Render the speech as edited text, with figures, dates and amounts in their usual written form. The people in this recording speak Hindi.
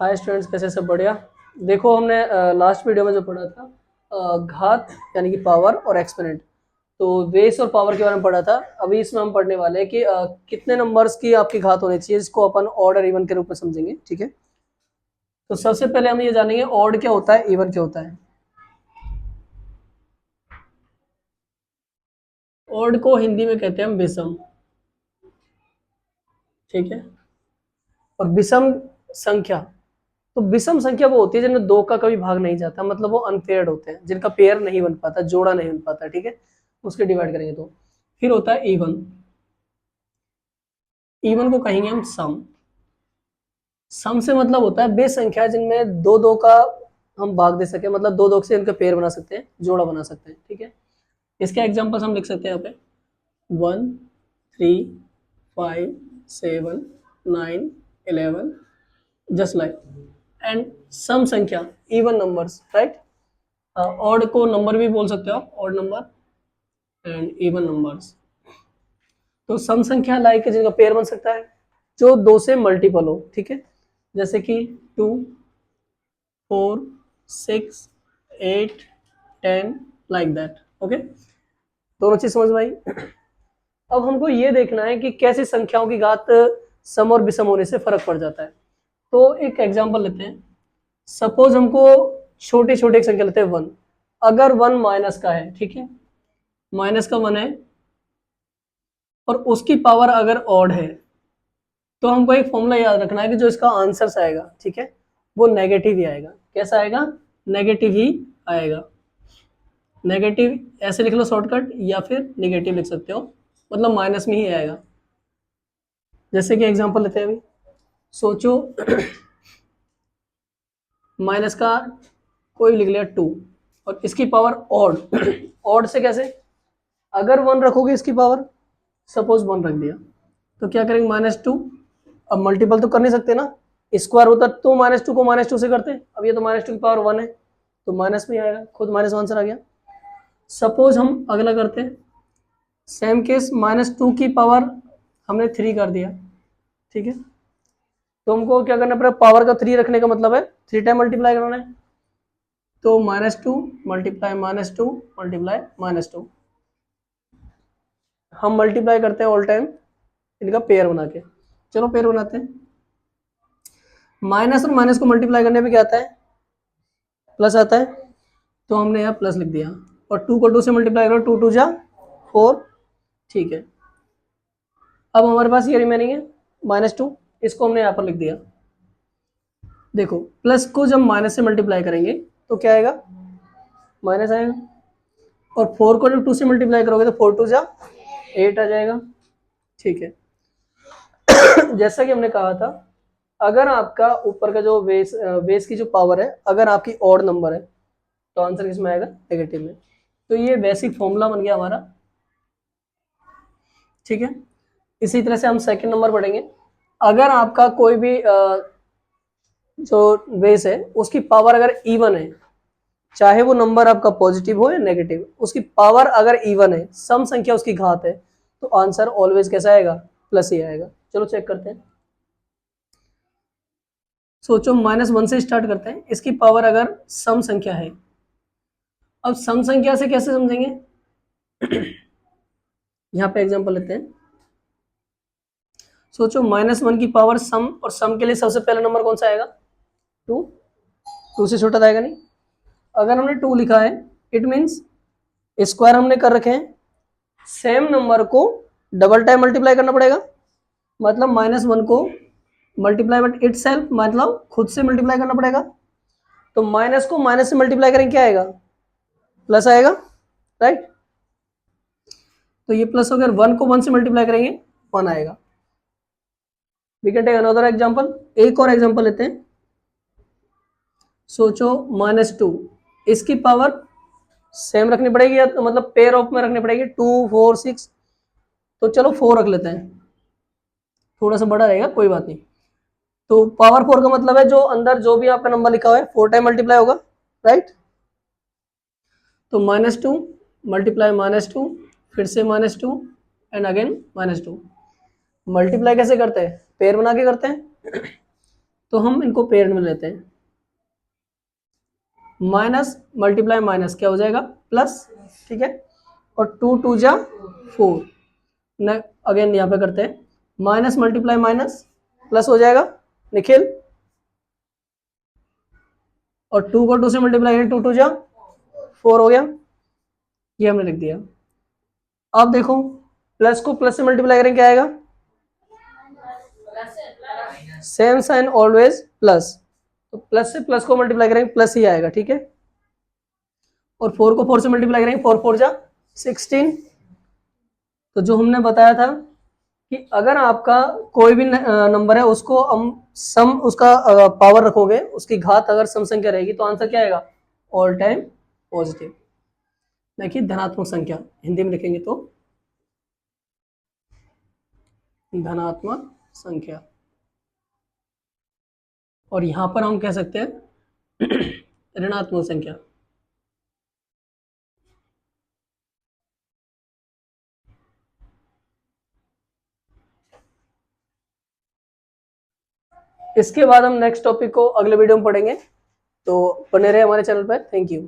हाय स्टूडेंट्स, कैसे सब बढ़िया। देखो हमने लास्ट वीडियो में जो पढ़ा था घात यानी कि पावर और एक्सपोनेंट, तो बेस और पावर के बारे में पढ़ा था। अभी इसमें हम पढ़ने वाले हैं कि कितने नंबर्स की आपकी घात होनी चाहिए, जिसको अपन ऑड और इवन के रूप में समझेंगे। ठीक है, तो सबसे पहले हम ये जानेंगे ऑड क्या होता है, इवन क्या होता है। ऑड को हिंदी में कहते हैं हम विषम। ठीक है, और विषम संख्या, तो विषम संख्या वो होती है जिनमें दो का कभी भाग नहीं जाता, मतलब वो अनपेयर्ड होते हैं, जिनका पेयर नहीं बन पाता, जोड़ा नहीं बन पाता। ठीक है, उसके डिवाइड करेंगे तो फिर होता है इवन। इवन को कहेंगे हम सम। सम से मतलब होता है वे संख्या जिनमें दो दो का हम भाग दे सके, मतलब दो दो से इनके पेयर बना सकते हैं, जोड़ा बना सकते हैं। ठीक है, इसके एग्जांपल्स हम लिख सकते हैं यहाँ पे 1 3 5 7 9 11, जस्ट लाइक। एंड सम संख्या इवन नंबर्स, राइट। ऑड को नंबर भी बोल सकते हो आप, odd number and even numbers. तो सम संख्या लाइक जिनका पेयर बन सकता है, जो दो से मल्टीपल हो। ठीक है, जैसे कि 2 4 6 8 10, लाइक दैट। ओके, दोनों चीज समझ में आई। अब हमको ये देखना है कि कैसी संख्याओं की घात सम और विषम होने से फर्क पड़ जाता है। तो एक एग्जांपल लेते हैं। सपोज हमको छोटी छोटी एक संख्या लेते हैं 1। अगर 1 माइनस का है, ठीक है, माइनस का 1 है और उसकी पावर अगर ऑड है, तो हमको एक फॉर्मूला याद रखना है कि जो इसका आंसर आएगा, ठीक है, वो नेगेटिव ही आएगा। कैसा आएगा? नेगेटिव ही आएगा। नेगेटिव ऐसे लिख लो शॉर्टकट, या फिर नेगेटिव लिख सकते हो, मतलब माइनस में ही आएगा। जैसे कि एग्जांपल लेते हैं अभी, सोचो माइनस का कोई लिख लिया 2 और इसकी पावर ऑड। ऑड से कैसे? अगर 1 रखोगे इसकी पावर, सपोज 1 रख दिया, तो क्या करेंगे? -2। अब मल्टीपल तो कर नहीं सकते ना, स्क्वायर होता तो -2 को -2 से करते। अब ये तो -2 की पावर 1 है, तो माइनस में आएगा, खुद माइनस आंसर आ गया। सपोज हम अगला करते हैं, सेम केस, -2 की पावर हमने 3 कर दिया। ठीक है, तो हमको क्या करना पड़ेगा? पावर का 3 रखने का मतलब है 3 टाइम मल्टीप्लाई करना है। तो -2 मल्टीप्लाई -2 मल्टीप्लाई -2। हम मल्टीप्लाई करते हैं ऑल टाइम इनका पेयर बना के। चलो पेयर बनाते हैं। माइनस और माइनस को मल्टीप्लाई करने पे क्या आता है? प्लस आता है, तो हमने यहाँ प्लस लिख दिया। और 2 को 2 से मल्टीप्लाई करो, 2 2 जा 4। ठीक है, अब हमारे पास ये रिमेनिंग है -2, इसको हमने यहाँ पर लिख दिया। देखो, प्लस को जब माइनस से मल्टीप्लाई करेंगे तो क्या आएगा? माइनस आएगा। और 4 को जब 2 से मल्टीप्लाई करोगे तो 4 2 जा 8 आ जाएगा। ठीक है, जैसा कि हमने कहा था, अगर आपका ऊपर का जो बेस की जो पावर है, अगर आपकी ऑड नंबर है, तो आंसर किसमें आएगा? नेगेटिव में। तो ये बेसिक फॉर्मूला बन गया हमारा। ठीक है, इसी तरह से हम सेकंड नंबर पढ़ेंगे। अगर आपका कोई भी जो बेस है उसकी पावर अगर इवन है, चाहे वो नंबर आपका पॉजिटिव हो या नेगेटिव, उसकी पावर अगर इवन है, सम संख्या उसकी घात है, तो आंसर ऑलवेज कैसा आएगा? प्लस ही आएगा। चलो चेक करते हैं। सोचो -1 से स्टार्ट करते हैं, इसकी पावर अगर सम संख्या है। अब सम संख्या से कैसे समझेंगे? यहाँ पे एग्जांपल लेते हैं। सोचो -1 की पावर सम, और सम के लिए सबसे पहला नंबर कौन सा आएगा? 2। 2 से छोटा आएगा नहीं। अगर हमने 2 लिखा है, इट मीन्स स्क्वायर हमने कर रखे हैं, सेम नंबर को डबल टाइम मल्टीप्लाई करना पड़ेगा। मतलब -1 को मल्टीप्लाई बट इट सेल्फ, मतलब खुद से मल्टीप्लाई करना पड़ेगा। तो माइनस को माइनस से मल्टीप्लाई करेंगे, क्या आएगा? प्लस आएगा, राइट। तो ये प्लस हो गया। 1 को 1 से मल्टीप्लाई करेंगे, 1 आएगा। We can take another example. एक और एग्जांपल लेते हैं। सोचो -2, इसकी पावर सेम रखनी पड़ेगी, या तो मतलब पेयर ऑफ में रखनी पड़ेगी, 2 4 6। तो चलो 4 रख लेते हैं, थोड़ा सा बड़ा रहेगा, कोई बात नहीं। तो पावर 4 का मतलब है जो अंदर जो भी आपका नंबर लिखा हुआ है 4 टाइम मल्टीप्लाई होगा, राइट। तो -2 मल्टीप्लाई -2, फिर से -2 एंड अगेन -2। मल्टीप्लाई कैसे करते हैं? पेयर बना के करते हैं। तो हम इनको पेयर में लेते हैं। माइनस मल्टीप्लाई माइनस क्या हो जाएगा, प्लस, ठीक है। और 2 2 जा 4, न अगेन यहाँ पे करते हैं, माइनस मल्टीप्लाई माइनस प्लस हो जाएगा निखिल, और 2 को 2 से मल्टीप्लाई करें, 2 2 जा 4 हो गया, ये हमने लिख दिया। अब देखो प्लस को प्लस से मल्टीप्लाई करें क्या आएगा, सेम साइन ऑलवेज प्लस, तो प्लस से प्लस को मल्टीप्लाई करेंगे प्लस ही आएगा, ठीक है। और 4 को 4 से मल्टीप्लाई करेंगे, 4 4 जा 16। तो जो हमने बताया था कि अगर आपका कोई भी नंबर है उसको हम सम उसका पावर रखोगे, उसकी घात अगर सम संख्या रहेगी तो आंसर क्या आएगा, ऑल टाइम पॉजिटिव। देखिए धनात्मक संख्या हिंदी में लिखेंगे तो धनात्मक संख्या, और यहां पर हम कह सकते हैं ऋणात्मक संख्या। इसके बाद हम नेक्स्ट टॉपिक को अगले वीडियो में पढ़ेंगे, तो बने रहे हमारे चैनल पर। Thank you.